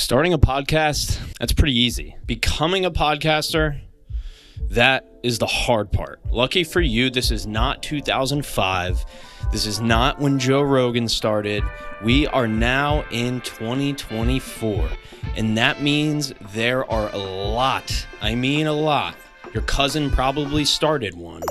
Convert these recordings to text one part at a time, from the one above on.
Starting a podcast, that's pretty easy. Becoming a podcaster, that is the hard part. Lucky for you, this is not 2005. This is not when Joe Rogan started. We are now in 2024. And that means there are a lot, your cousin probably started one,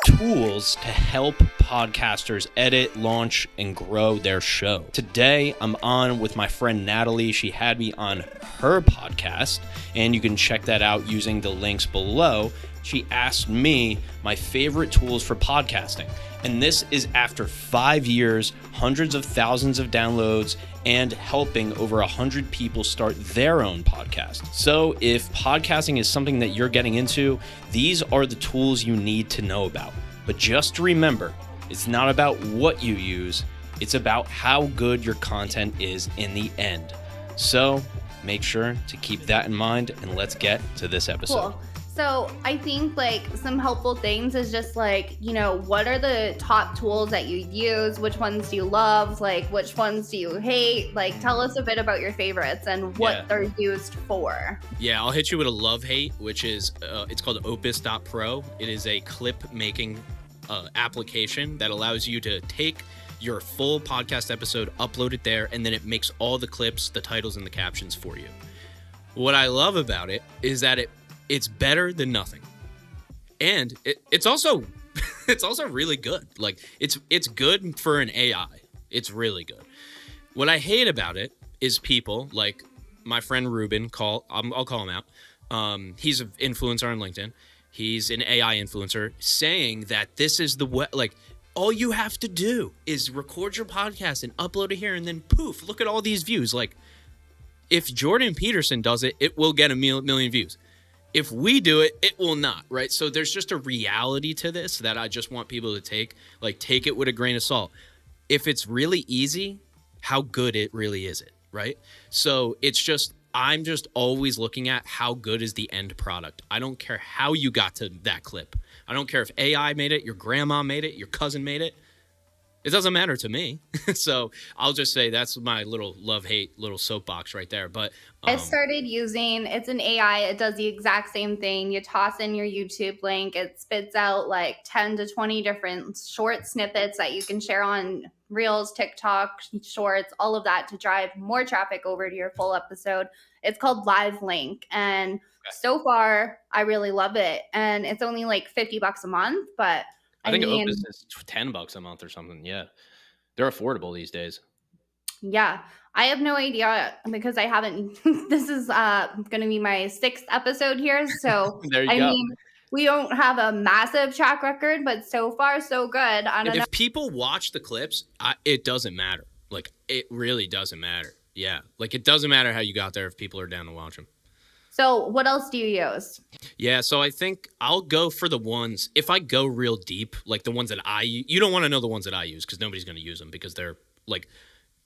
tools to help podcasters edit, launch, and grow their show. Today, I'm on with my friend Natalie. She had me on her podcast, and you can check that out using the links below. She asked me my favorite tools for podcasting. And this is after 5 years, hundreds of thousands of downloads, and helping over 100 people start their own podcast. So if podcasting is something that you're getting into, these are the tools you need to know about. But just remember, it's not about what you use, it's about how good your content is in the end. So make sure to keep that in mind, and let's get to this episode. Cool. So I think some helpful things is just what are the top tools that you use? Which ones do you love? Which ones do you hate? Tell us a bit about your favorites and what they're used for. Yeah, I'll hit you with a love-hate, which is, it's called Opus.pro. It is a clip-making application that allows you to take your full podcast episode, upload it there, and then it makes all the clips, the titles, and the captions for you. What I love about it is that it's better than nothing, and it's also really good. It's good for an AI. It's really good. What I hate about it is people like my friend Ruben. I'll call him out. He's an influencer on LinkedIn. He's an AI influencer, saying that this is the way. All you have to do is record your podcast and upload it here, and then poof, look at all these views. If Jordan Peterson does it, it will get a million views. If we do it, it will not, right? So there's just a reality to this that I just want people to take it with a grain of salt. If it's really easy, how good it really is it, right? So I'm just always looking at how good is the end product. I don't care how you got to that clip. I don't care if AI made it, your grandma made it, your cousin made it. It doesn't matter to me. So I'll just say that's my little love-hate little soapbox right there. But I started using, it's an AI. It does the exact same thing. You toss in your YouTube link. It spits out 10 to 20 different short snippets that you can share on Reels, TikTok, Shorts, all of that to drive more traffic over to your full episode. It's called Live Link. And so far, I really love it. And it's only $50 a month, but I think Opus is $10 a month or something. Yeah. They're affordable these days. Yeah. I have no idea because I haven't. This is going to be my 6th episode here. So, there you go. We don't have a massive track record, but so far, so good. If people watch the clips, it doesn't matter. It really doesn't matter. Yeah. It doesn't matter how you got there if people are down to watch them. So what else do you use? Yeah, so I think I'll go for the ones, if I go real deep, the ones that you don't want to know the ones that I use because nobody's going to use them because they're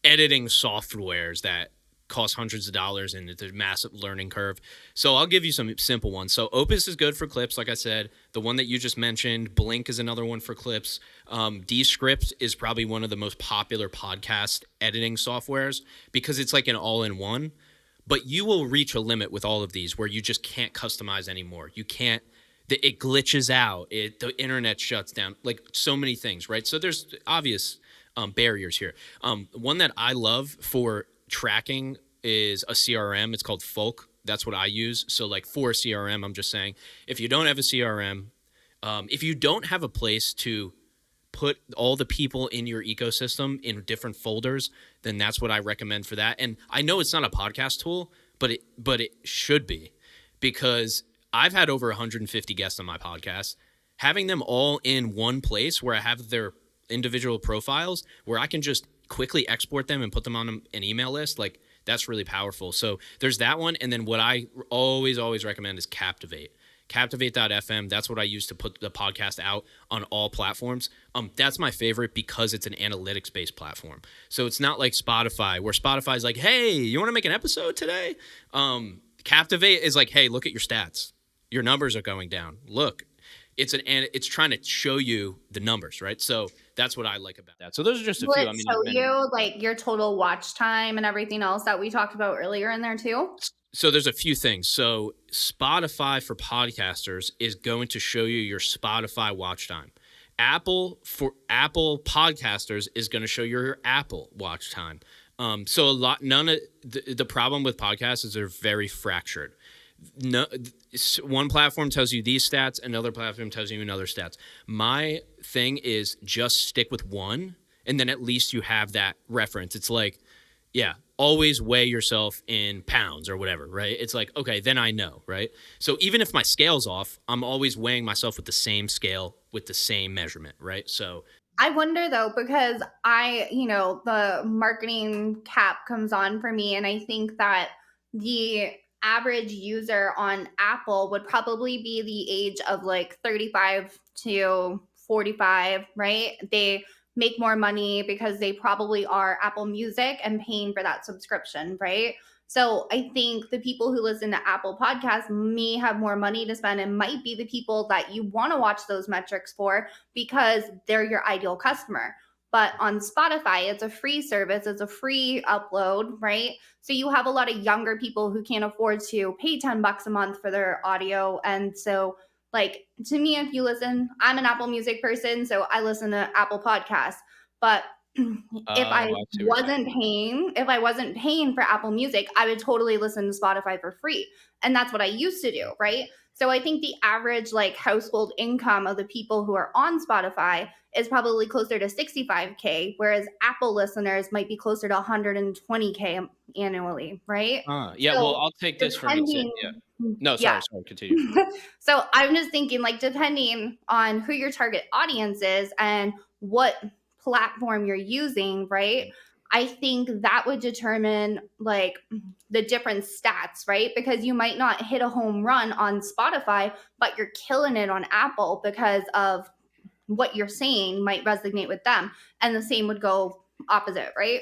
editing softwares that cost hundreds of dollars and it's a massive learning curve. So I'll give you some simple ones. So Opus is good for clips, like I said. The one that you just mentioned, Blink is another one for clips. Descript is probably one of the most popular podcast editing softwares because it's an all-in-one. But you will reach a limit with all of these where you just can't customize anymore. You can't, it glitches out, the internet shuts down, so many things, right? So there's obvious barriers here. One that I love for tracking is a CRM. It's called Folk. That's what I use. So for a CRM, I'm just saying, if you don't have a CRM, if you don't have a place to put all the people in your ecosystem in different folders, then that's what I recommend for that. And I know it's not a podcast tool, but it should be, because I've had over 150 guests on my podcast. Having them all in one place where I have their individual profiles, where I can just quickly export them and put them on an email list, that's really powerful. So there's that one. And then what I always recommend is Captivate. Captivate.fm, that's what I use to put the podcast out on all platforms. That's my favorite because it's an analytics-based platform. So it's not like Spotify, where Spotify's hey, you want to make an episode today? Captivate is hey, look at your stats. Your numbers are going down. Look, it's trying to show you the numbers, right? So that's what I like about that. So those are just a Will few. it I mean, show you like your total watch time and everything else that we talked about earlier in there too? so there's a few things. So Spotify for podcasters is going to show you your Spotify watch time. Apple podcasters is going to show your Apple watch time. So none of the problem with podcasts is they're very fractured. No, one platform tells you these stats, another platform tells you another stats. My thing is just stick with one, and then at least you have that reference. It's like, yeah, always weigh yourself in pounds or whatever, right? It's like, okay, then I know, right? So even if my scale's off, I'm always weighing myself with the same scale, with the same measurement, right? So I wonder though, because the marketing cap comes on for me, and I think that the average user on Apple would probably be the age of like 35 to 45, right? They make more money because they probably are Apple Music and paying for that subscription, right? So I think the people who listen to Apple Podcasts may have more money to spend and might be the people that you want to watch those metrics for because they're your ideal customer. But on Spotify, it's a free service, it's a free upload, right? So you have a lot of younger people who can't afford to pay $10 a month for their audio. And so, like, to me, if you listen, I'm an Apple Music person, so I listen to Apple Podcasts. But if I wasn't paying for Apple Music, I would totally listen to Spotify for free. And that's what I used to do, right? So I think the average like household income of the people who are on Spotify is probably closer to 65K, whereas Apple listeners might be closer to 120K annually, right? yeah, So well, I'll take this from you. Yeah. No, yeah. sorry, continue. So I'm just thinking, like, depending on who your target audience is and what platform you're using, right? I think that would determine like the different stats, right? Because you might not hit a home run on Spotify, but you're killing it on Apple because of what you're saying might resonate with them. And the same would go opposite, right?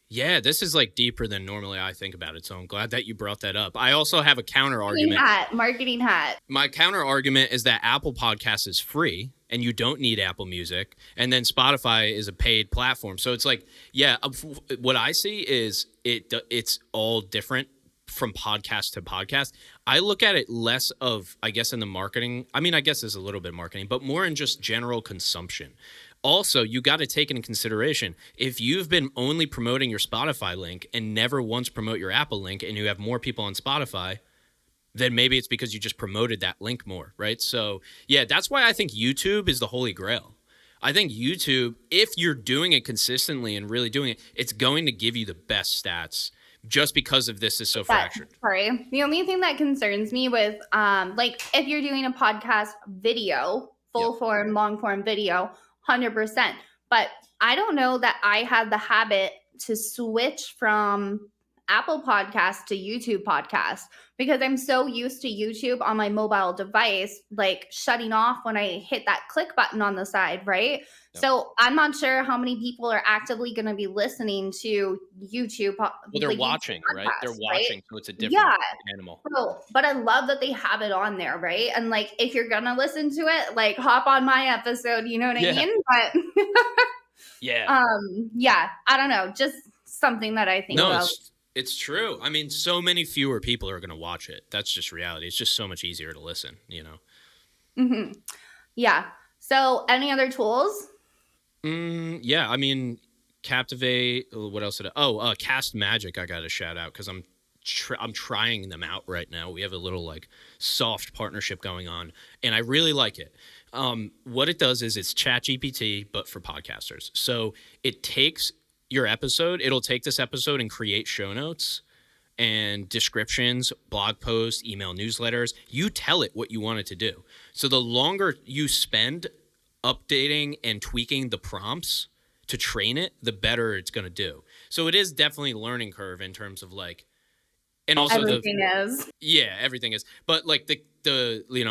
Yeah, this is like deeper than normally I think about it. So I'm glad that you brought that up. I also have a counter argument. Marketing hat. My counter argument is that Apple Podcasts is free and you don't need Apple Music. And then Spotify is a paid platform. So it's like, yeah, what I see is it's all different from podcast to podcast. I look at it less of, I guess, in the marketing. I mean, I guess there's a little bit of marketing, but more in just general consumption. Also, you got to take into consideration if you've been only promoting your Spotify link and never once promote your Apple link and you have more people on Spotify, then maybe it's because you just promoted that link more, right? So, yeah, that's why I think YouTube is the holy grail. I think YouTube, if you're doing it consistently and really doing it, it's going to give you the best stats just because of this is so fractured. Sorry. The only thing that concerns me with, like, if you're doing a podcast video, full form, long form video, 100%. But I don't know that I had the habit to switch from Apple Podcasts to YouTube Podcasts because I'm so used to YouTube on my mobile device, like shutting off when I hit that click button on the side, right? Yep. So I'm not sure how many people are actively going to be listening to YouTube. Well, they're like watching, YouTube right? They're watching, right? So it's a different animal. So, but I love that they have it on there, right? And like, if you're going to listen to it, like hop on my episode, you know what I mean? But yeah, I don't know. Just something that I think about. It's true. I mean, so many fewer people are going to watch it. That's just reality. It's just so much easier to listen, you know? Mm-hmm. Yeah. So any other tools? Yeah. I mean, Captivate. What else did Castmagic I got to shout out because I'm trying them out right now. We have a little like soft partnership going on and I really like it. What it does is it's ChatGPT, but for podcasters. So it takes your episode, it'll take this episode and create show notes and descriptions, blog posts, email newsletters. You tell it what you want it to do. So the longer you spend updating and tweaking the prompts to train it, the better it's going to do. So it is definitely a learning curve in terms of like, and also everything is. But like the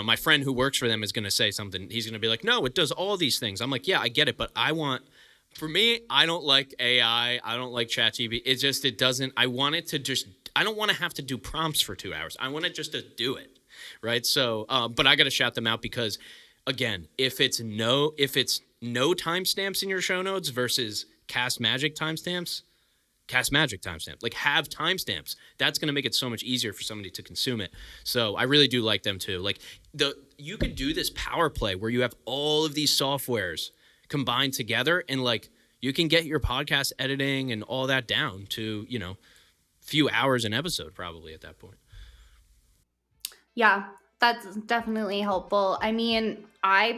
my friend who works for them is going to say something. He's going to be like, no, it does all these things. I'm like, yeah, I get it, but for me, I don't like AI. I don't like ChatGPT. It doesn't. I want it to just. I don't want to have to do prompts for 2 hours. I want it just to do it, right? So, but I got to shout them out because again, if it's no timestamps in your show notes versus Castmagic timestamps, like have timestamps. That's going to make it so much easier for somebody to consume it. So I really do like them too. Like you could do this power play where you have all of these softwares combined together, and like you can get your podcast editing and all that down to, you know, few hours an episode probably at that point. Yeah, that's definitely helpful. I mean, I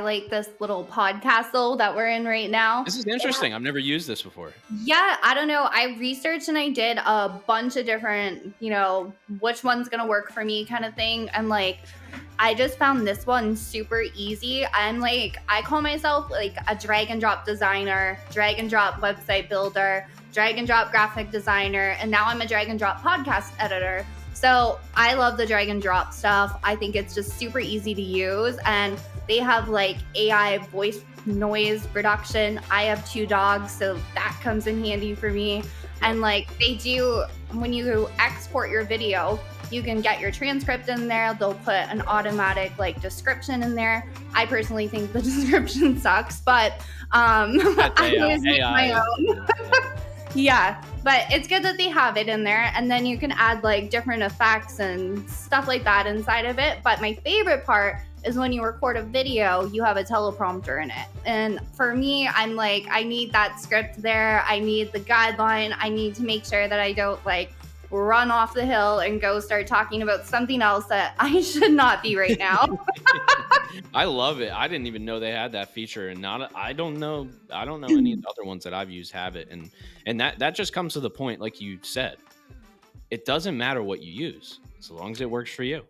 like this little podcastle that we're in right now. This is interesting. I've never used this before. Yeah, I don't know. I researched and I did a bunch of different, you know, which one's going to work for me kind of thing. And like, I just found this one super easy. I call myself like a drag and drop designer, drag and drop website builder, drag and drop graphic designer, and now I'm a drag and drop podcast editor. So I love the drag and drop stuff. I think it's just super easy to use, and they have like AI voice noise reduction. I have 2 dogs, so that comes in handy for me. And like they do, when you export your video, you can get your transcript in there. They'll put an automatic like description in there. I personally think the description sucks, but I always make my own. Yeah, but it's good that they have it in there, and then you can add like different effects and stuff like that inside of it. But my favorite part is when you record a video, you have a teleprompter in it. And for me, I'm like, I need that script there. I need the guideline. I need to make sure that I don't like run off the hill and go start talking about something else that I should not be right now. I love it. I didn't even know they had that feature, and I don't know any of the other ones that I've used have it, and that just comes to the point, like you said, it doesn't matter what you use as long as it works for you.